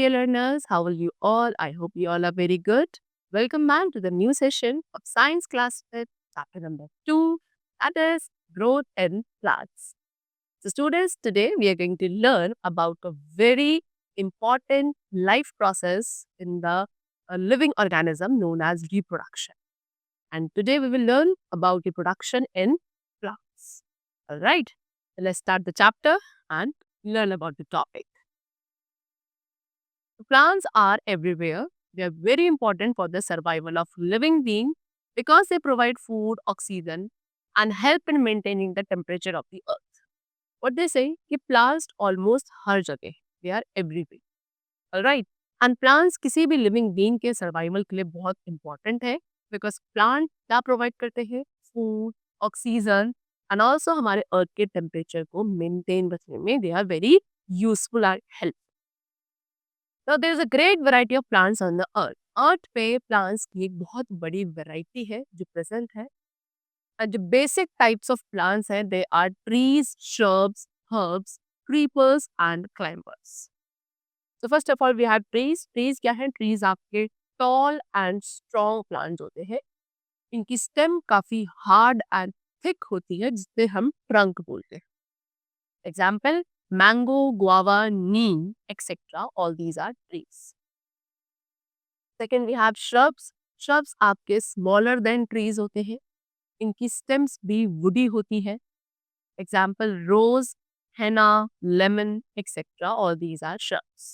dear learners. How are you all? I hope you all are very good. Welcome back to the new session of Science Class with chapter number 2, that is Growth in Plants. So, students, today we are going to learn about a very important life process in the living organism known as reproduction. And today we will learn about reproduction in plants. All right, let's start the chapter and learn about the topic. Plants are everywhere. They are very important for the survival of living being because they provide food, oxygen, and help in maintaining the temperature of the earth. What they say कि plants almost हर जगह हैं. They are everywhere. Alright. And plants किसी भी living being के survival के लिए बहुत important है because plant क्या provide करते हैं? Food, oxygen and also हमारे earth के temperature को maintain रखने में they are very useful and helpful. So there is a great variety of plants on the earth. अर्थ पे प्लांट्स की एक बहुत बड़ी वैरायटी है जो प्रेजेंट है और जो बेसिक टाइप्स ऑफ प्लांट्स हैं they are trees, shrubs, herbs, creepers and climbers. So first of all we have trees. Trees क्या है? Trees आपके tall and strong plants होते हैं. इनकी स्टेम काफी हार्ड एंड थिक होती है जिसे हम ट्रंक बोलते हैं. Example, mango, guava, neem, etc. All these are trees. Second, we have shrubs. Shrubs आपके smaller than trees होते हैं. इनकी stems भी woody होती है. Example, rose, henna, lemon, etc. All these are shrubs.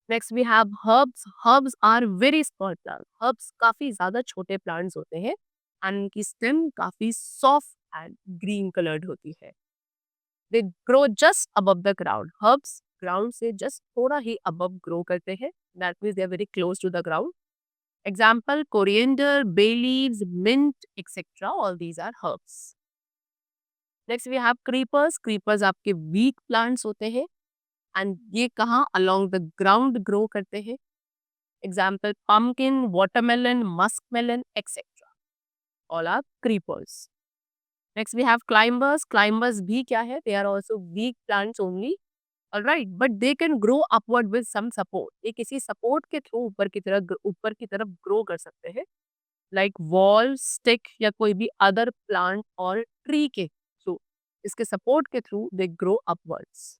Next, we have herbs. Herbs are very small plants. Herbs काफी ज़्यादा छोटे plants होते हैं and इनकी stem काफी soft and green colored होती है. They grow just above the ground. Herbs ground से just थोड़ा ही above grow करते हैं. That means they are very close to the ground. Example, coriander, bay leaves, mint, etc. All these are herbs. Next we have creepers. Creepers आपके weak plants होते हैं and ये कहाँ along the ground grow करते हैं. Example, pumpkin, watermelon, muskmelon, etc. All are creepers. Next we have climbers. Climbers भी क्या है? They are also weak plants only. Alright, but they can grow upward with some support. ये किसी support के through ऊपर की तरफ grow कर सकते हैं. Like wall, stick या कोई भी other plant और tree के थ्रू. इसके support के through they grow upwards.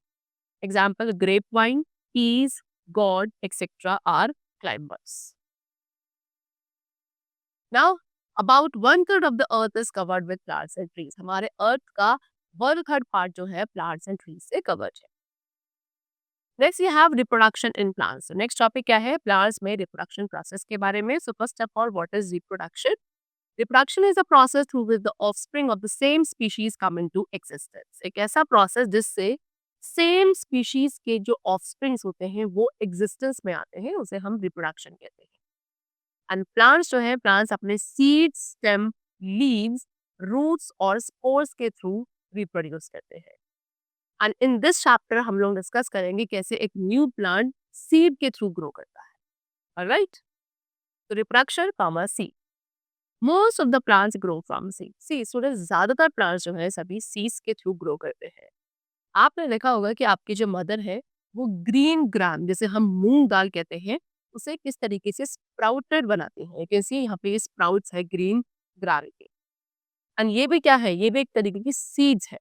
Example, grapevine, peas, gourd, etc. are climbers. Now, about 1/3 of the earth is covered with plants and trees. हमारे earth का 1/3 part जो है plants and trees से covered है. Next we have reproduction in plants. So next topic क्या है? Plants में reproduction process के बारे में. So first of all, what is reproduction? Reproduction is a process through which the offspring of the same species come into existence. एक ऐसा process जिससे same species के जो offsprings होते हैं वो existence में आते हैं उसे हम reproduction कहते हैं. And plants जो है plants अपने seeds, stem, leaves, roots और spores के through reproduce करते हैं. एंड इन दिस चैप्टर हम लोग डिस्कस करेंगे कैसे एक न्यू प्लांट सीड के थ्रू ग्रो करता है. ऑलराइट, तो reproduction comma seed. Most of the plants grow from seed. See students, ज्यादातर प्लांट्स जो है सभी सीड्स के थ्रू ग्रो करते हैं. आपने देखा होगा कि आपकी जो मदर है वो ग्रीन ग्राम, जैसे हम मूंग दाल कहते हैं, उसे किस तरीके से स्प्राउटेड बनाती है. कैसे यहाँ पे स्प्राउट्स है ग्रीन ग्राम के. एंड ये भी क्या है? ये भी एक तरीके की सीड्स है.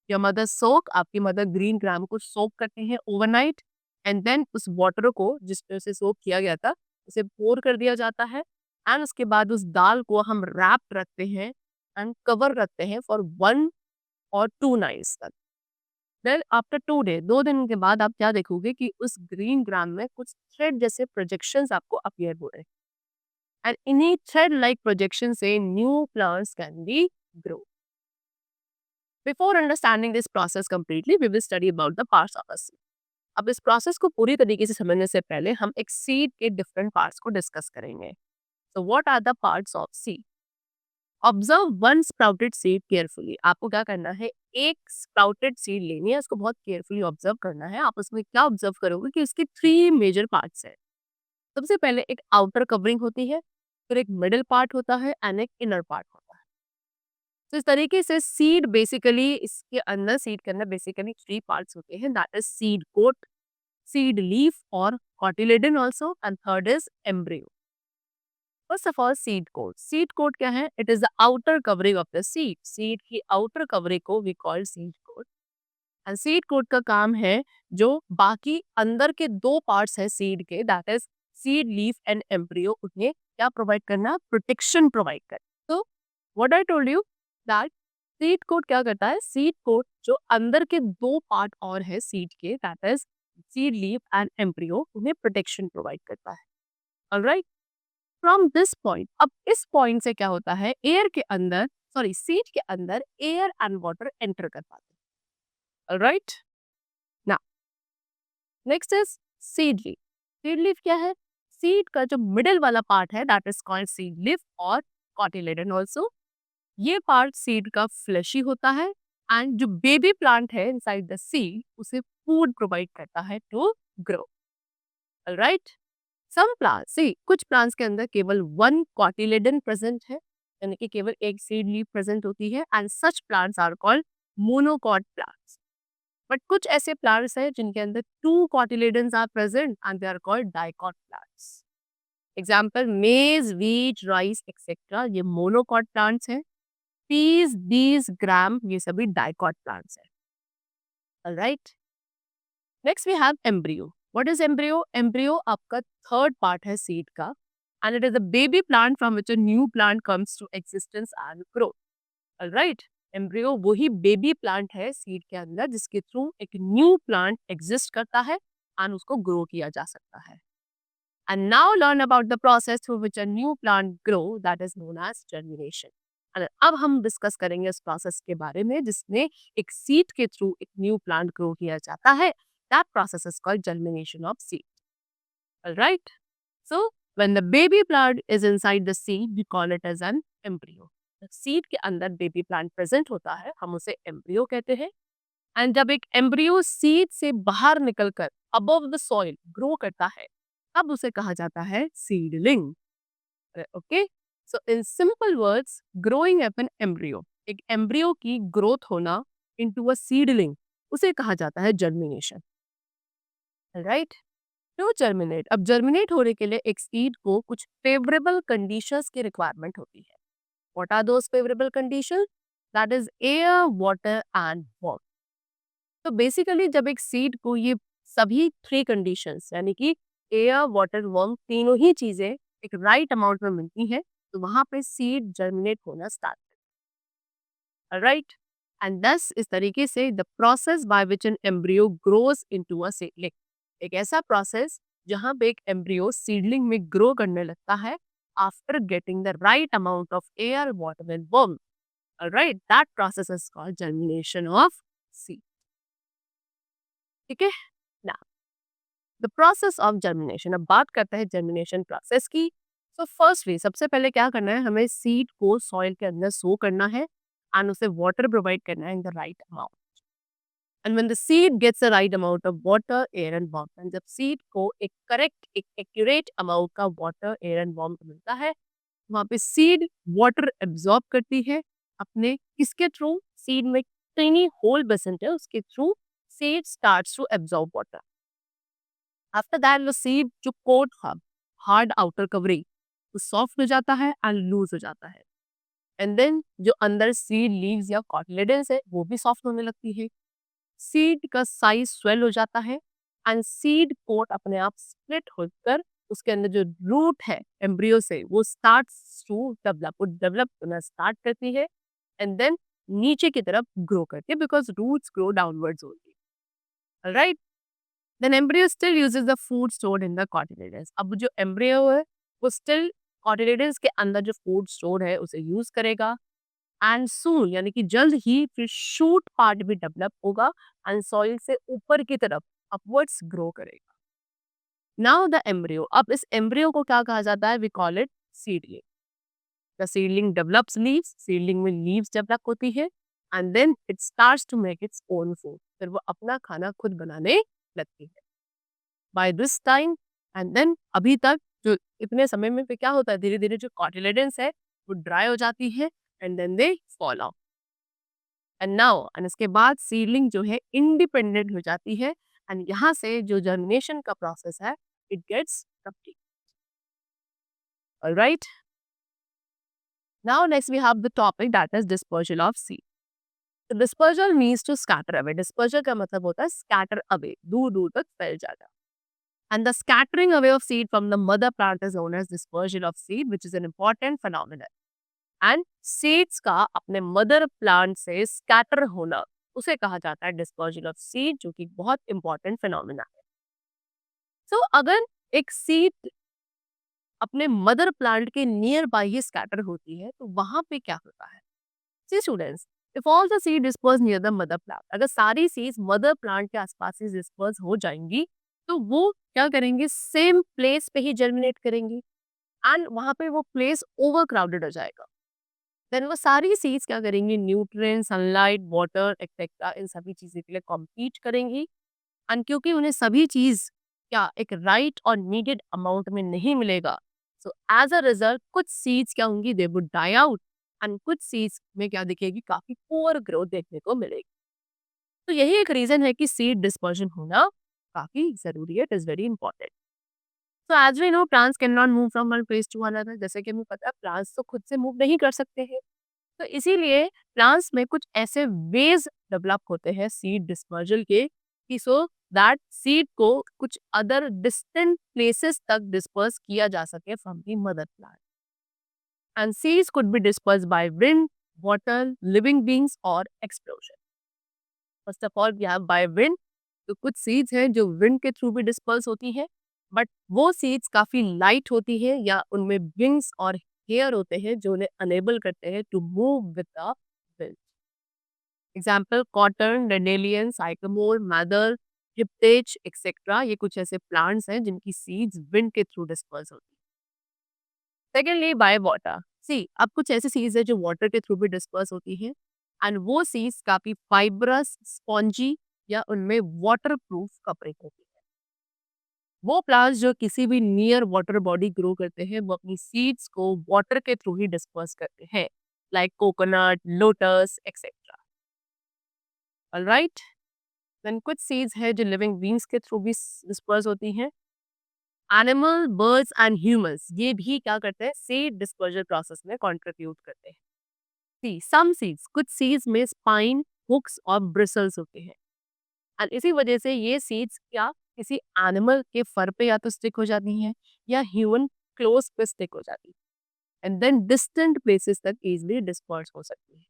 योर मदर सोक, आपकी मदर ग्रीन ग्राम को सोक करते हैं ओवरनाइट एंड देन उस वाटर को जिसमें उसे सोक किया गया था उसे पोर कर दिया जाता है एंड उसके बाद उस दाल को हम रैप रखते हैं एंड कवर रखते हैं फॉर 1 or 2 nights तक. देन आफ्टर 2 डे, 2 दिन के बाद आप क्या देखोगे कि उस ग्रीन ग्राम में कुछ थ्रेड जैसे प्रोजेक्शंस आपको अपीयर हो रहे हैं एंड इन्हीं थ्रेड लाइक प्रोजेक्शन से new plants can be grow. Before understanding this process completely, we will study about the parts of a seed. अब इस प्रोसेस को पूरी तरीके से समझने से पहले हम एक सीड के डिफरेंट पार्ट्स को डिस्कस करेंगे. So what are the parts of seed? Observe one sprouted seed carefully. आपको क्या करना है? एक sprouted seed लेनी है, उसको बहुत केयरफुली ऑब्जर्व करना है. आप उसमें क्या ऑब्जर्व करोगे कि उसकी 3 मेजर पार्ट्स हैं. सबसे पहले एक आउटर कवरिंग होती है, फिर एक मिडिल पार्ट होता है एंड एक इनर पार्ट होता है. तो इस तरीके से सीड बेसिकली इसके अंदर सीड के अंदर बेसिकली 3 पार्ट्स होते हैं. That is seed coat, seed leaf or cotyledon also, and third is embryo. First of all, seed coat. Seed coat क्या है? It is the outer covering of the seed. Seed की outer covering को we call seed coat. And seed coat का काम है जो बाकी अंदर के दो पार्ट्स है सीड के, that is seed leaf and embryo, उन्हें क्या प्रोवाइड करना? प्रोटेक्शन प्रोवाइड कर. तो what I told you that seed coat क्या करता है? सीड कोट जो अंदर के दो पार्ट और है सीड के, that is seed leaf and embryo, उन्हें प्रोटेक्शन प्रोवाइड करता है. ऑलराइट, फ्रॉम दिस पॉइंट, अब इस पॉइंट से क्या होता है? एयर के अंदर, सॉरी सीड के अंदर एयर एंड वाटर एंटर कर पाते हैं. Alright, now next is seed leaf. Seed leaf क्या है? सीड का जो मिडिल वाला पार्ट है, that is called seed leaf और कॉटिलेडन ऑल्सो. ये पार्ट सीड का फ्लैशी होता है एंड जो बेबी प्लांट है इनसाइड द सीड उसे फूड प्रोवाइड करता है to grow. Alright, some plants, see कुछ प्लांट्स के अंदर केवल वन कॉटिलेडन प्रेजेंट है, यानी कि केवल एक सीड लीफ प्रेजेंट होती है, and such plants are called monocot plants. But कुछ ऐसे प्लांट्स हैं जिनके अंदर two cotyledons are present and they are called dicot plants. Example maize, wheat, rice etcetera, ये मोनोकॉट प्लांट्स हैं. पीस, बीज, ग्राम, ये सभी डाइकॉट प्लांट्स हैं. Alright, next we have embryo. What is embryo? Embryo आपका थर्ड पार्ट है seed का, and it is a baby plant from which a new plant comes to existence and growth. Alright, embryo वही baby plant है seed के अंदर जिसके through एक new plant exist करता है एंड उसको ग्रो किया जा सकता है. And now learn about the process through which a new plant grow, that is known as germination. And अब हम डिस्कस करेंगे इस प्रोसेस के बारे में जिसमें एक सीड के थ्रू एक न्यू प्लांट ग्रो किया जाता है. That process is called germination of seed. Alright? So when the baby plant is inside the seed, we call it as an embryo. Seed के अंदर बेबी प्लांट प्रेजेंट होता है, हम उसे एम्ब्रियो कहते हैं. एंड जब एक एम्ब्रियो सीड से बाहर निकलकर अबव द सॉइल ग्रो करता है, तब उसे कहा जाता है seedling. Okay, so in simple words, growing up an embryo, एक एम्ब्रियो की ग्रोथ होना इनटू अ सीडलिंग, उसे कहा जाता है जर्मिनेशन. राइट, टू जर्मिनेट, अब जर्मिनेट होने के लिए एक सीड को कुछ फेवरेबल कंडीशंस की रिक्वायरमेंट होती है. What are those favourable conditions? That is air, water and warmth. तो बेसिकली जब एक सीड को ये सभी थ्री कंडीशंस यानी कि एयर, वाटर, वार्म, तीनों ही चीजें एक राइट अमाउंट में मिलती हैं, तो वहां पे सीड जर्मिनेट होना स्टार्ट करता है. राइट, एंड दस इस तरीके से the process by which an embryo grows into a seedling, एक ऐसा प्रोसेस जहां पे एक एम्ब्रियो सीडलिंग में ग्रो करने लगता है after getting the right amount of air, water and warm. Right, that process is called germination of seed. ठीक है ना, द प्रोसेस ऑफ जर्मिनेशन. अब बात करते हैं जर्मिनेशन प्रोसेस की. सो फर्स्टली सबसे पहले क्या करना है? हमें सीड को सॉइल के अंदर सो करना है एंड उसे वाटर प्रोवाइड करना है in the right amount. And when the seed gets the right amount of water, air and warmth, and जब सीड को एक करेक्ट, एक एक्यूरेट अमाउंट का वाटर, एयर एंड वार्मथ मिलता है, वहां पे सीड वाटर एब्जॉर्ब करती है अपने, किसके थ्रू? सीड में टेनी होल बेसेंट है, उसके through seed starts to absorb water. After that, the seed जो coat hard outer covering वो soft हो जाता है and loose हो जाता है. And then जो अंदर seed leaves या cotyledons है वो भी soft होने लगती है. Seed का size swell हो जाता है and seed coat अपने आप split होकर उसके अंदर जो root है embryo से वो starts to develop, वो develop होना start करती है and then नीचे की तरफ grow करती है because roots grow downwards only. Alright, then embryo still uses the food stored in the cotyledons. अब जो embryo है वो still cotyledons के अंदर जो food stored है उसे use करेगा and soon यानी कि जल्द ही फिर shoot part भी develop होगा and soil से ऊपर की तरफ upwards grow करेगा. Now the embryo, अब इस embryo को क्या कहा जाता है? We call it seedling. The seedling develops leaves, seedling में leaves develop होती है and then it starts to make its own food. फिर वो अपना खाना खुद बनाने लगती है. By this time and then अभी तक जो इतने समय में फिर क्या होता है? धीरे धीरे जो cotyledons है वो ड्राई हो जाती है and then they fall off. And now, and इसके बाद सीडलिंग जो है इंडिपेंडेंट हो जाती है एंड यहाँ से जो जर्मिनेशन का प्रोसेस है it gets complete. Alright, now next we have the topic that is dispersal of seed. तो dispersal means to scatter away. Dispersal का मतलब होता है स्कैटर अवे, दूर दूर तक फैल जाना. And the scattering away of seed from the mother plant is known as dispersion of seed, which is an important phenomenon. And seeds का अपने मदर प्लांट से स्कैटर होना उसे कहा जाता है डिस्पर्जन ऑफ सीड, जो कि बहुत इंपॉर्टेंट फिनोमिना है. सो अगर एक सीड अपने मदर प्लांट के नियर बाय ही स्कैटर होती है तो वहां पे क्या होता है? See students, if all the seed disperse near the mother plant, अगर सारी सीड्स मदर प्लांट के आसपास ही डिस्पर्स हो जाएंगी तो वो क्या करेंगे? सेम प्लेस पे ही जर्मिनेट करेंगी एंड वहां पे वो प्लेस ओवर क्राउडेड हो जाएगा. देन वो सारी सीड्स क्या करेंगी? न्यूट्रिएंट, सनलाइट, वाटर एक्सेट्रा इन सभी चीज़ों के लिए कॉम्पीट करेंगी. एंड क्योंकि उन्हें सभी चीज़ क्या एक राइट और नीडेड अमाउंट में नहीं मिलेगा, सो एज अ रिजल्ट कुछ सीड्स क्या होंगी? They would die out and कुछ सीड्स में क्या दिखेगी? काफ़ी पुअर ग्रोथ देखने को मिलेगी. तो यही एक रीज़न है कि सीड डिस्पर्जन होना काफ़ी ज़रूरी है. It is very important. So as we know plants can not move from one place to another. जैसे कि हमें पता है प्लांट्स तो खुद से मूव नहीं कर सकते हैं. तो इसीलिए प्लांट्स में कुछ ऐसे वेज डेवलप होते हैं सीड डिस्पर्जल के कि सो दैट सीड को कुछ अदर डिस्टेंट प्लेसेस तक डिस्पर्स किया जा सके from the mother plant. And seeds could be disperse by wind, water, living beings और explosion. First of all we have by wind. तो कुछ सीड्स हैं जो विंड के थ्रू भी डिस्पर्स होती हैं, बट वो सीड्स काफी लाइट होती है या उनमें विंग्स और हेयर होते हैं जो उन्हें अनेबल करते हैं to move with the wind. Example cotton, dandelion, sycamore, madar, hiptage etcetera, ये कुछ ऐसे प्लांट्स हैं जिनकी सीड्स विंड के थ्रू डिस्पर्स होती है. Secondly by water. सी अब कुछ ऐसी सीड्स है जो वाटर के थ्रू भी डिस्पर्स होती है एंड वो सीड्स काफी फाइब्रस, स्पॉन्जी या उनमें वाटर प्रूफ कपड़े होती है. वो प्लांट्स जो किसी भी नियर वाटर बॉडी ग्रो करते हैं वो अपनी सीड्स को वाटर के थ्रू ही डिस्पर्स करते हैं, like coconut, lotus etcetera. Alright, then कुछ सीड्स है जो लिविंग बींग्स के थ्रू भी डिस्पर्स होती हैं. एनिमल, बर्ड्स एंड ह्यूमंस ये भी क्या करते हैं? सीड डिस्पर्जल प्रोसेस में कंट्रीब्यूट करते हैं. सी सम सीड्स, कुछ सीड्स में स्पाइन, हुक्स और ब्रिसल्स होते हैं एंड इसी वजह से ये सीड्स क्या किसी एनिमल के फर पे या तो स्टिक हो जाती हैं या ह्यूमन क्लोज पे स्टिक हो जाती है एंड देन डिस्टेंट प्लेसेस तक इजीली डिस्पर्स हो सकती है.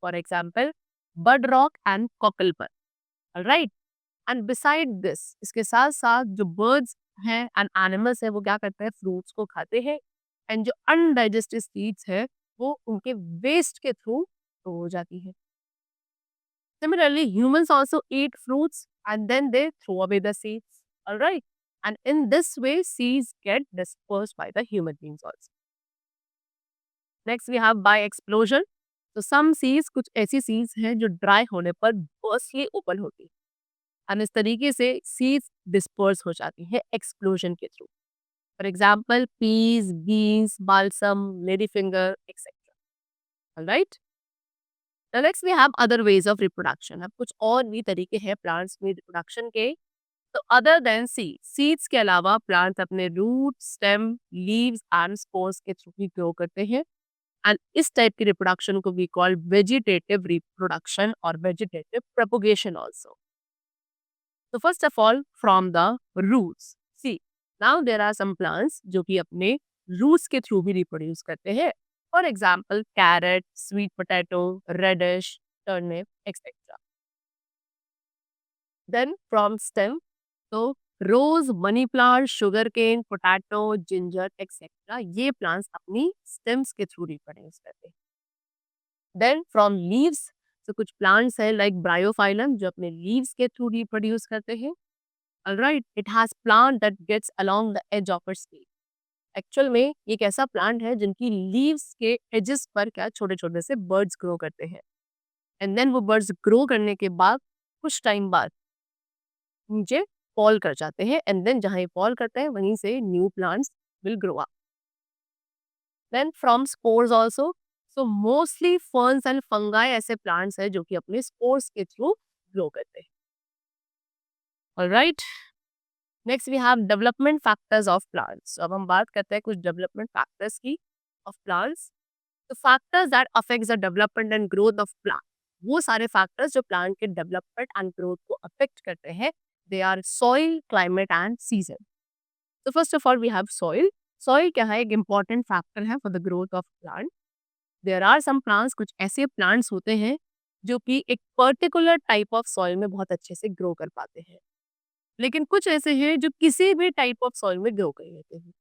For example burdock and cocklebur. Right, and beside this, इसके साथ साथ जो बर्ड्स हैं एंड एनिमल्स हैं वो क्या करते हैं? फ्रूट्स को खाते हैं एंड जो अनडाइजेस्टेड सीड्स है वो उनके वेस्ट के थ्रू हो जाती है. Similarly, humans also eat fruits and then they throw away the seeds. All right. And in this way, seeds get dispersed by the human beings also. Next, we have by explosion. तो some seeds कुछ ऐसी seeds हैं जो dry होने पर burstly open होती है. And इस तरीके से seeds disperse हो जाती है explosion के through. For example, peas, beans, balsam, ladyfinger, etc. All right. Now next we have other ways of reproduction. अब कुछ और भी तरीके हैं प्लांट्स में रिप्रोडक्शन के. तो अदर देन सीड्स के अलावा प्लांट्स अपने root, stem, leaves and spores के थ्रू भी ग्रो करते हैं एंड इस टाइप की रिप्रोडक्शन को वी कॉल वेजिटेटिव रिप्रोडक्शन और वेजिटेटिव प्रोपगेशन आल्सो. तो first of all from the roots. See now there are some plants जो कि अपने रूट्स के थ्रू भी रिप्रोड्यूस करते हैं. For example, carrot, sweet potato, radish, turnip, etc. Then from stem, तो rose, money plant, sugar cane, potato, ginger etcetera ये plants अपनी स्टेम्स के थ्रू रिप्रोड्यूस करते हैं. देन फ्रॉम लीव्स, तो कुछ प्लांट्स है लाइक ब्रायोफाइलम जो अपने लीव्स के थ्रू रिप्रोड्यूस करते हैं. Alright, it has plant that gets along the edge of its leaf. Actual में ये एक ऐसा प्लांट है जिनकी लीव्स के एजेस पर क्या छोटे छोटे से बर्ड्स ग्रो करते हैं एंड देन वो बर्ड्स ग्रो करने के बाद कुछ टाइम बाद नीचे फॉल कर जाते हैं एंड देन जहाँ ये फॉल करते हैं वहीं से new plants will grow up. Then from spores also, so mostly ferns and fungi ऐसे प्लांट्स हैं जो कि अपने स्पोर्स के थ्रू ग्रो करते हैं. Alright, next we have development factors of plants. अब हम बात करते हैं कुछ डेवलपमेंट फैक्टर्स की ऑफ प्लांट्स। तो factors that affects the development and growth of plant, वो सारे फैक्टर्स जो प्लांट के डेवलपमेंट एंड ग्रोथ को अफेक्ट करते हैं, they are soil, climate and season. तो first of all we have soil. Soil क्या है? एक इंपॉर्टेंट फैक्टर है for the growth of plant. There are some plants, कुछ ऐसे प्लांट्स होते हैं जो कि एक पर्टिकुलर टाइप ऑफ सॉइल में बहुत अच्छे से ग्रो कर पाते हैं, लेकिन कुछ ऐसे हैं जो किसी भी टाइप ऑफ सॉइल में ग्रो कर लेते हैं।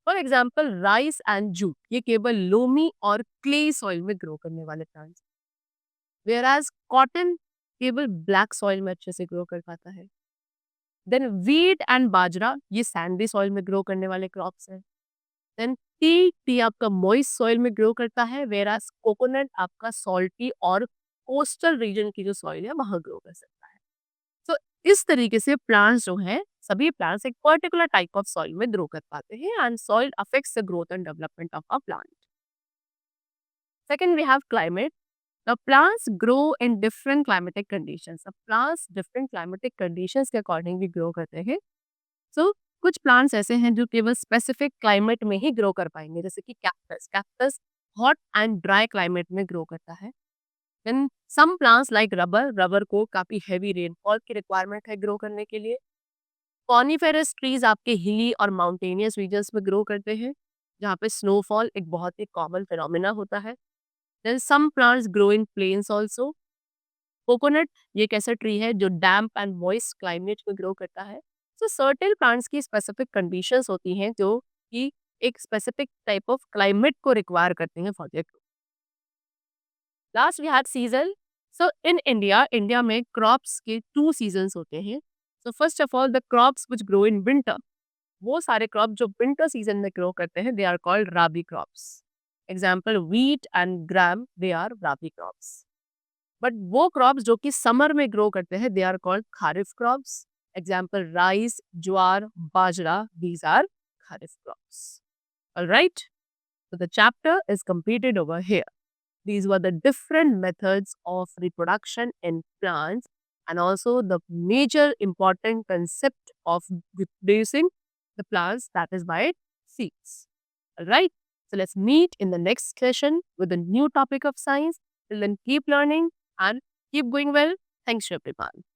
For example rice and jute, ये केवल लोमी और क्ले सॉइल में ग्रो करने वाले प्लांट्स, वेयर एज कॉटन केवल ब्लैक सॉइल में अच्छे से ग्रो कर पाता है। देन वीट एंड बाजरा, ये सैंडी सॉइल में ग्रो करने वाले क्रॉप्स हैं। देन टी आपका मॉइस्ट सॉइल में ग्रो करता है, वेयर एज कोकोनट आपका सॉल्टी और कोस्टल रीजन की जो सॉइल है वहां ग्रो कर सकता है। तो इस तरीके से प्लांट्स जो हैं, सभी प्लांट्स एक पर्टिकुलर टाइप ऑफ सॉइल में ग्रो कर पाते हैं एंड soil affects the growth and development of a plant. Second we have climate. The plants grow in different climatic conditions. अब प्लांट्स डिफरेंट क्लाइमेटिक कंडीशंस के अकॉर्डिंग भी grow करते हैं। सो कुछ प्लांट्स ऐसे हैं जो केवल स्पेसिफिक क्लाइमेट में ही ग्रो कर पाएंगे, जैसे कि cactus. Cactus hot and dry climate में ग्रो करता है। Then some plants like rubber, rubber को काफी हेवी रेनफॉल की रिक्वायरमेंट है ग्रो करने के लिए। कॉनिफेरस ट्रीज आपके हिली और माउंटेनियस रीजन्स में ग्रो करते हैं, जहाँ पे स्नोफॉल एक बहुत ही कॉमन फिनोमिना होता है। Then some plants grow in plains also. Coconut ये एक ऐसा ट्री है जो डैम्प एंड मॉइस्ट क्लाइमेट में ग्रो करता है। सो सर्टेन प्लांट्स की स्पेसिफिक कंडीशंस होती हैं जो कि एक स्पेसिफिक टाइप ऑफ क्लाइमेट को रिक्वायर करते हैं for their growth. Last we have season. So in India, India में क्रॉप्स के टू सीजन्स होते हैं। So first of all the crops which grow in winter, वो सारे क्रॉप जो विंटर सीजन में ग्रो करते हैं, they are called rabi crops. Example wheat and gram, they are rabi crops. But वो क्रॉप्स जो कि समर में ग्रो करते हैं, they are called kharif crops. Example rice, jowar, bajra, these are kharif crops. Alright, so the chapter is completed over here. These were the different methods of reproduction in plants and also the major important concept of reproducing the plants, that is by seeds. Alright, so let's meet in the next session with a new topic of science. Till then, keep learning and keep going well. Thanks, everyone.